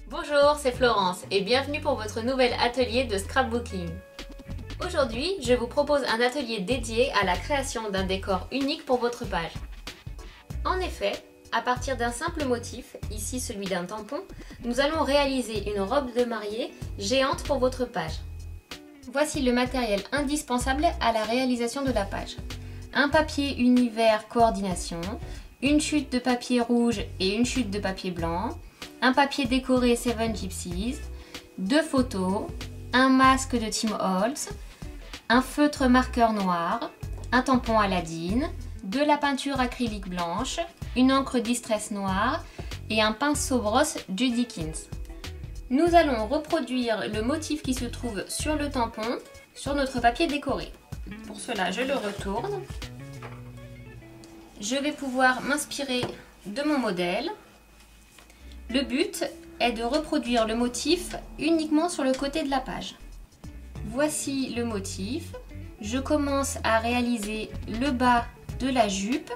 Bonjour, c'est Florence et bienvenue pour votre nouvel atelier de scrapbooking. Aujourd'hui, je vous propose un atelier dédié à la création d'un décor unique pour votre page. En effet, à partir d'un simple motif, ici celui d'un tampon, nous allons réaliser une robe de mariée géante pour votre page. Voici le matériel indispensable à la réalisation de la page. Un papier univers coordination, une chute de papier rouge et une chute de papier blanc, un papier décoré Seven Gypsies, 2 photos, un masque de Tim Holtz, un feutre marqueur noir, un tampon Aladdin, de la peinture acrylique blanche, une encre Distress noire et un pinceau brosse Judy Kins. Nous allons reproduire le motif qui se trouve sur le tampon sur notre papier décoré. Pour cela, je le retourne. Je vais pouvoir m'inspirer de mon modèle. Le but est de reproduire le motif uniquement sur le côté de la page. Voici le motif. Je commence à réaliser le bas de la jupe,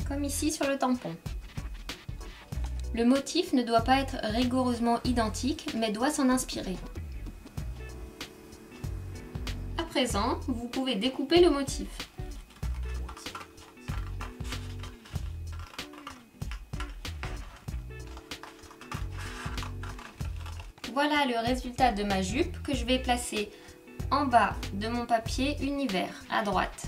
comme ici sur le tampon. Le motif ne doit pas être rigoureusement identique, mais doit s'en inspirer. À présent, vous pouvez découper le motif. Voilà le résultat de ma jupe que je vais placer en bas de mon papier univers à droite.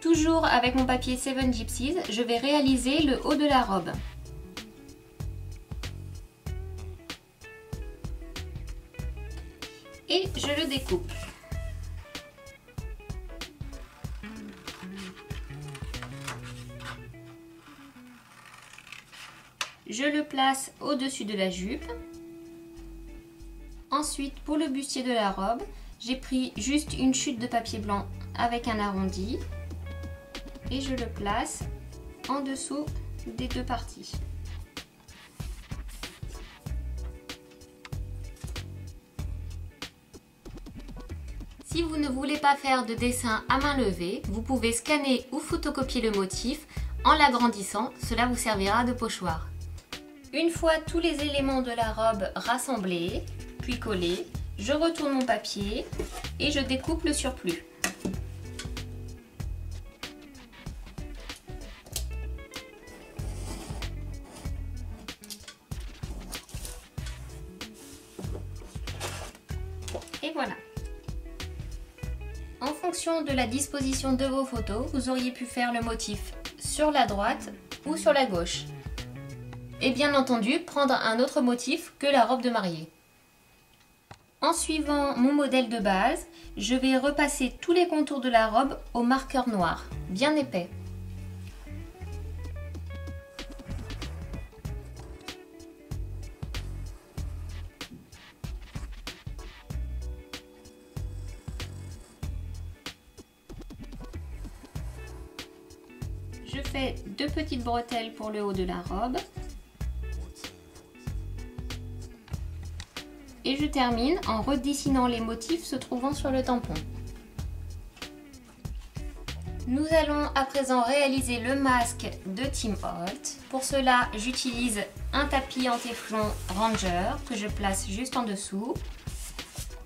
Toujours avec mon papier Seven Gypsies, je vais réaliser le haut de la robe. Et je le découpe. Je le place au-dessus de la jupe. Ensuite, pour le bustier de la robe, j'ai pris juste une chute de papier blanc avec un arrondi et je le place en dessous des 2 parties. Si vous ne voulez pas faire de dessin à main levée, vous pouvez scanner ou photocopier le motif en l'agrandissant, cela vous servira de pochoir. Une fois tous les éléments de la robe rassemblés, puis collés, je retourne mon papier et je découpe le surplus. Et voilà. En fonction de la disposition de vos photos, vous auriez pu faire le motif sur la droite ou sur la gauche. Et bien entendu, prendre un autre motif que la robe de mariée. En suivant mon modèle de base, je vais repasser tous les contours de la robe au marqueur noir, bien épais. Je fais 2 petites bretelles pour le haut de la robe. Et je termine en redessinant les motifs se trouvant sur le tampon. Nous allons à présent réaliser le masque de Tim Holtz. Pour cela, j'utilise un tapis en téflon Ranger que je place juste en dessous.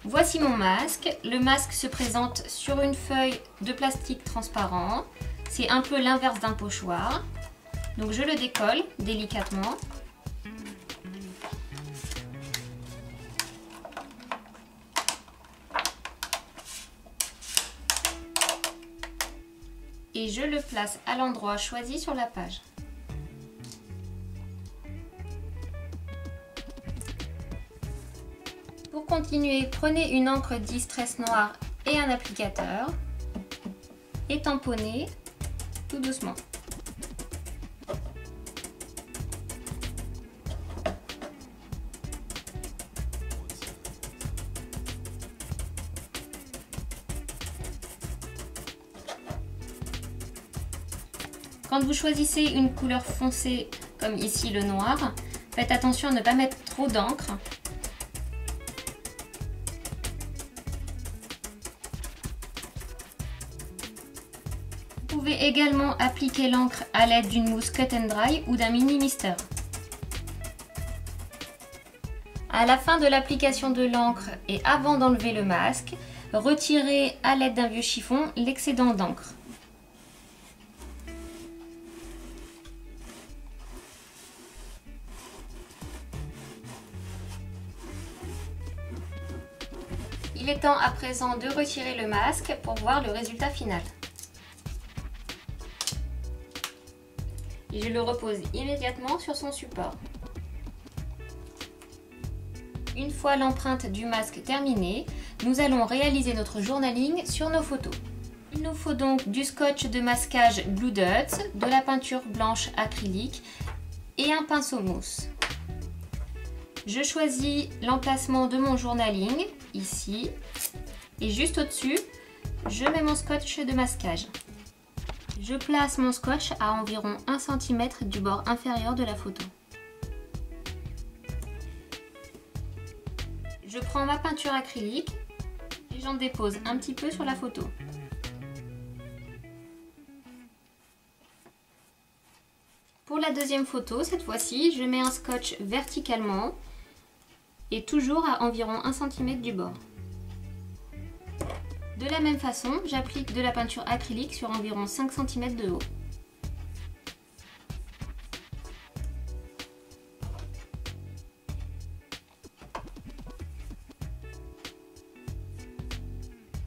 Voici mon masque. Le masque se présente sur une feuille de plastique transparent. C'est un peu l'inverse d'un pochoir. Donc je le décolle délicatement. Et je le place à l'endroit choisi sur la page. Pour continuer, prenez une encre Distress noire et un applicateur et tamponnez tout doucement. Quand vous choisissez une couleur foncée, comme ici le noir, faites attention à ne pas mettre trop d'encre. Vous pouvez également appliquer l'encre à l'aide d'une mousse Cut and Dry ou d'un mini mister. À la fin de l'application de l'encre et avant d'enlever le masque, retirez à l'aide d'un vieux chiffon l'excédent d'encre. Il est temps à présent de retirer le masque pour voir le résultat final. Je le repose immédiatement sur son support. Une fois l'empreinte du masque terminée, nous allons réaliser notre journaling sur nos photos. Il nous faut donc du scotch de masquage Glue Dots, de la peinture blanche acrylique et un pinceau mousse. Je choisis l'emplacement de mon journaling, ici, et juste au-dessus, je mets mon scotch de masquage. Je place mon scotch à environ 1 cm du bord inférieur de la photo. Je prends ma peinture acrylique et j'en dépose un petit peu sur la photo. Pour la deuxième photo, cette fois-ci, je mets un scotch verticalement et toujours à environ 1 cm du bord. De la même façon, j'applique de la peinture acrylique sur environ 5 cm de haut.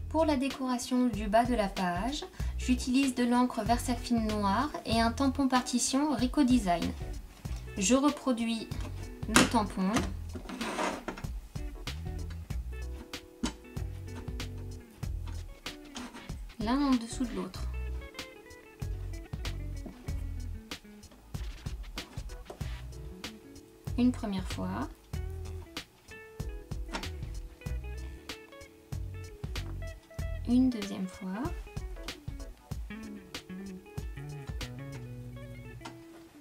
Pour la décoration du bas de la page, j'utilise de l'encre Versafine noire et un tampon partition Rico Design. Je reproduis le tampon. L'un en dessous de l'autre. Une première fois. Une deuxième fois.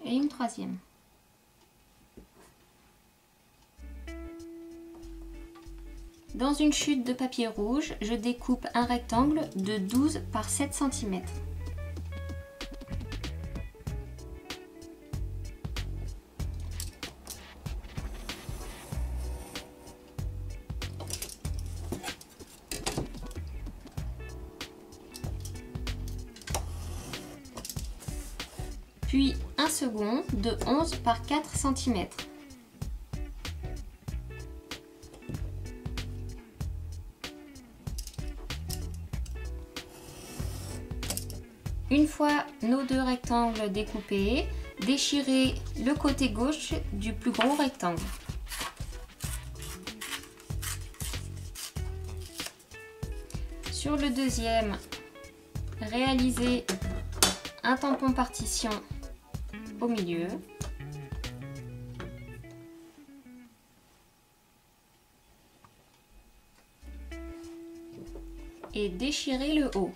Et une troisième. Dans une chute de papier rouge, je découpe un rectangle de 12 par 7 cm. Puis un second de 11 par 4 cm. Une fois nos deux rectangles découpés, déchirez le côté gauche du plus gros rectangle. Sur le deuxième, réalisez un tampon partition au milieu. Et déchirez le haut.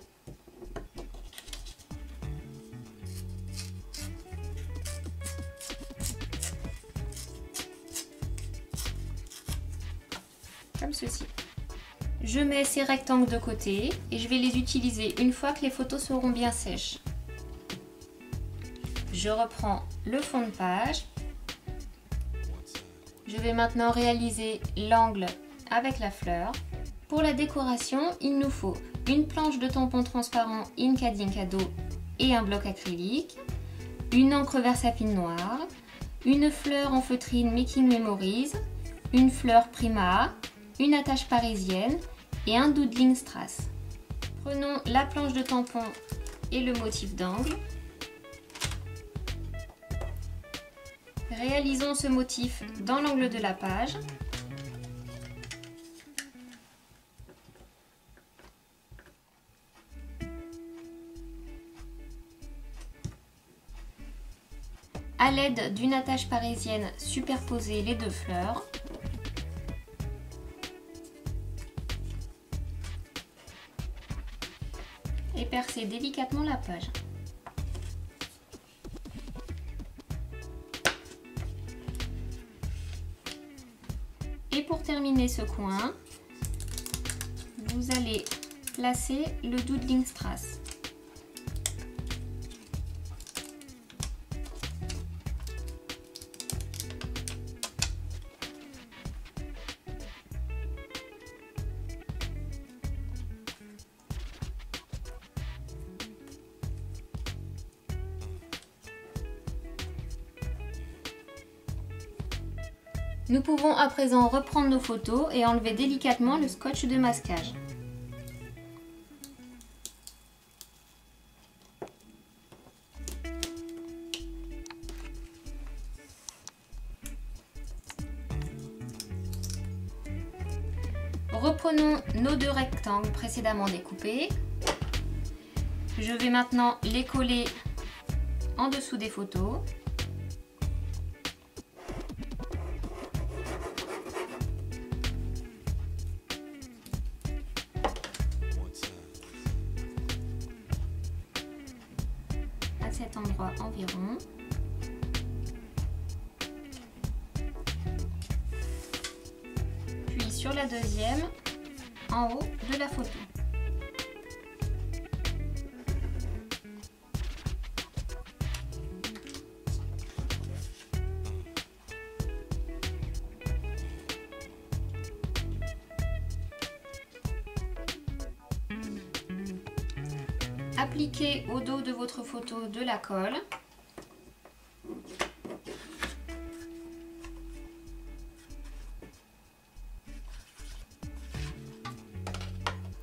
Comme ceci. Je mets ces rectangles de côté et je vais les utiliser une fois que les photos seront bien sèches. Je reprends le fond de page. Je vais maintenant réaliser l'angle avec la fleur. Pour la décoration, il nous faut une planche de tampon transparent Inca d'Inkado et un bloc acrylique, une encre Versafine noire, une fleur en feutrine Making Memories, une fleur Prima, une attache parisienne et un doodling strass. Prenons la planche de tampon et le motif d'angle. Réalisons ce motif dans l'angle de la page. À l'aide d'une attache parisienne, superposez les deux fleurs. Et percez délicatement la page. Et pour terminer ce coin, vous allez placer le doodling strass. Nous pouvons à présent reprendre nos photos et enlever délicatement le scotch de masquage. Reprenons nos deux rectangles précédemment découpés. Je vais maintenant les coller en dessous des photos. À cet endroit environ. Puis sur la deuxième, en haut de la photo. Appliquez au dos de votre photo de la colle.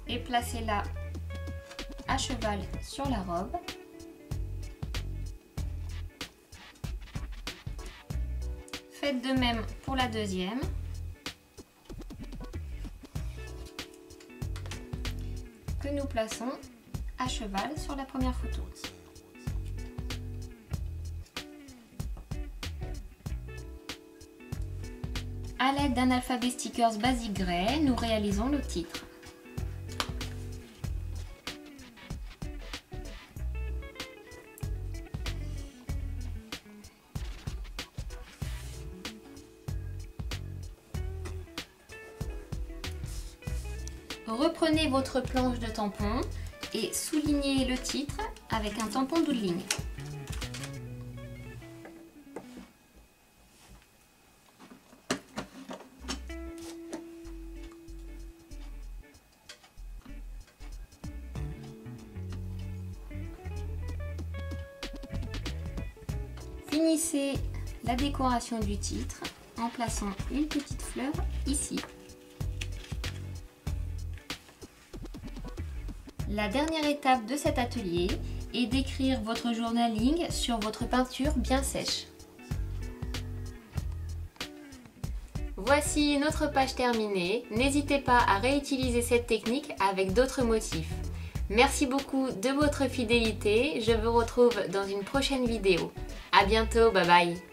Et placez-la à cheval sur la robe. Faites de même pour la deuxième. Que nous plaçons à cheval sur la première photo. À l'aide d'un alphabet stickers basique grey, nous réalisons le titre. Reprenez votre planche de tampon et soulignez le titre avec un tampon double ligne. Finissez la décoration du titre en plaçant une petite fleur ici. La dernière étape de cet atelier est d'écrire votre journaling sur votre peinture bien sèche. Voici notre page terminée. N'hésitez pas à réutiliser cette technique avec d'autres motifs. Merci beaucoup de votre fidélité. Je vous retrouve dans une prochaine vidéo. À bientôt, bye bye.